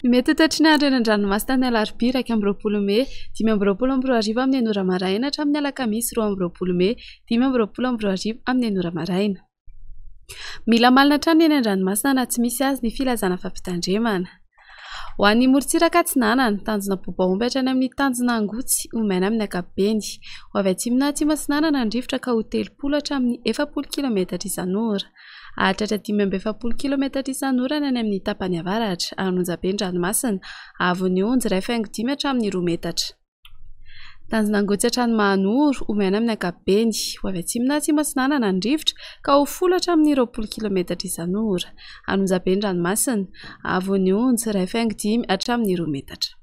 Mety toetry ny andro eny an-dranomasina ny alarobia 2 Mey 5:20 amin'ny enora maraina hatramin'ny alakamisy 2 Mey 5:20 amin'ny enora maraina. Mila malina hatrany eny an-dranomasina na tsy misy azy ny filazana fampitandremana. Ho an'ny morontsiraka Atsinanana, tanjona bobaomby hatrany amin'ny tanjona Angotsy, omaina amin'ny ankapobeny. Ho avy atsimona Tsimbasinanana ny rivotra ka ho 30 hatramin'ny 40 km isan'ora. Hahatratra 570 km isan'ora ny any amin'ny tapany avaratra, Anonjabe-Dranomasina, Avon'ny Onjy 1.5 hatramin'ny 2 metatra. Tanjona Angotsy hatrany Mahanoro, omaina amin'ny ankapobeny. Ho avy atsimona Tsimbasinanana ny rivotra ka ho 10 hatramin'ny 20 km isan'ora, Anonjabe-Dranomasina, Avon'ny Onjy 1.5 hatramin'ny 2 metatra.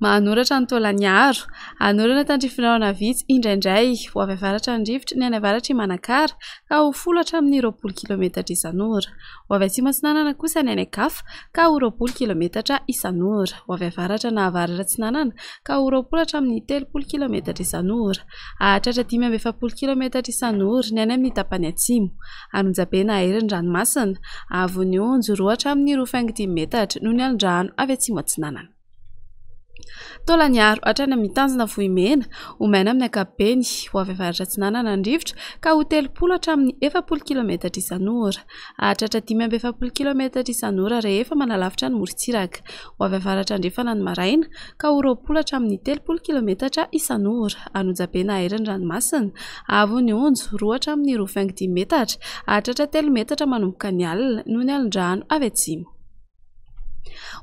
Mahanoratra ny Taolagnaro, anorana tandrifinarona vitsy indraindray. Ho avy avaratra ny rivotra ny any avaratra i Manakara ka ho 10 hatramin'ny 20 km isan'ora. Ho avy Tsimbasinanana kosa ny any Ankafa ka ho 20 km isan'ora. Ho avy avaratra na avaratra Atsinanana ka ho 20 hatramin'ny 30 km isan'ora. Hahatratra 570 km isan'ora ny any amin'ny tapany atsimo, Anonjabe na Herin-Dranomasina, Avon'ny Onjy 2 hatramin'ny 2.5 metatra noho ny andrano avy atsimo Atsinanana. Taolagnaro hatrany amin'ny tanjona Vohimena, omaina amin'ny ankapobeny. Ho avy avaratra Atsinanana ny rivotra ka ho 30 hatramin'ny 40 km isan'ora. Hahatratra 570 km isan'ora rehefa manalavitra ny morontsiraka. Ho avy avaratra andrefana ny maraina ka ho 20 hatramin'ny 30 km isan'ora, Anonjabe na Herin-Dranomasina, Avon'ny Onjy 2 hatramin'ny 2.5 metatra. Hahatratra 3 metatra manomboka ny alina noho ny alindrano avy atsimo.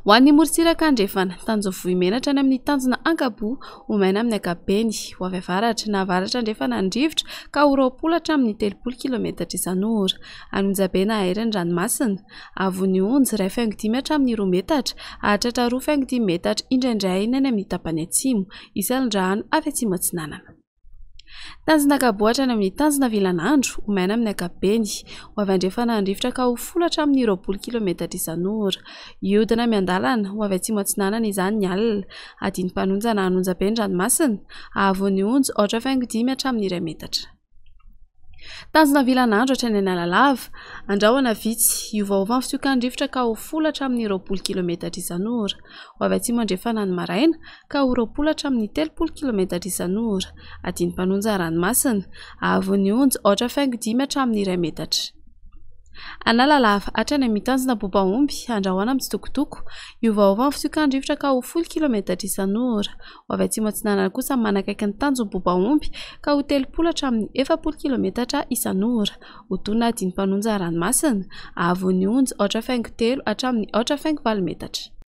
Ho an'ny morontsiraka andrefana, tanjona Vohimena hatrany amin'ny tanjona Ankabo, omaina amin'ny ankapobeny. Ho avy avaratra na avaratra andrefana ny rivotra ka ho 20 hatramin'ny 30 km isan'ora, Anonjabe na Herin-Dranomasina, Avon'ny Onjy 1.5 hatramin'ny 2 metatra. Hahatratra 2.5 metatra indraindray ny any amin'ny tapany atsimo, isy alindrano avy atsimo Atsinanana. Tanjona Kabo hatrany amin'ny tanjona Vilanandro, omaina amin'ny ankapobeny. Ho avy andrefana ny rivotra ka ho 10 hatramin'ny 20 km isan'ora. Ihodina miandalana, ho avy atsimo Atsinanana izany ny alina, adiany mpanonjana Anonjabe-Dranomasina, Avon'ny Onjy 8.5 hatramin'ny 2 metatra. Tanjona Vilanandro hatrany Analalava, andrahoana vitsy, iovaova ny fisiotany rivotra ka ho 10 hatramin'ny 20 km isan'ora. Ho avy atsimo andrefana ny maraina ka ho 20 hatramin'ny 30 km isan'ora, adiany mpanonjana Ranomasina, Avon'ny Onjy 8.5 hatramin'ny 2 metatra. Analalava hatrany amin'ny tanjona Bobaomby, andrahoana mitsitokotoko, iovaova ny fisiotany rivotra ka ho 10 km isan'ora. Ho avy atsimo Atsinanana kosa manakaiky ny tanjona Bobaomby ka ho 30 hatramin'ny 40 km isan'ora. Ho tonona adiany mpanonjana Ranomasina, Avon'ny Onjy 8.5 hatramin'ny 8.5 metatra.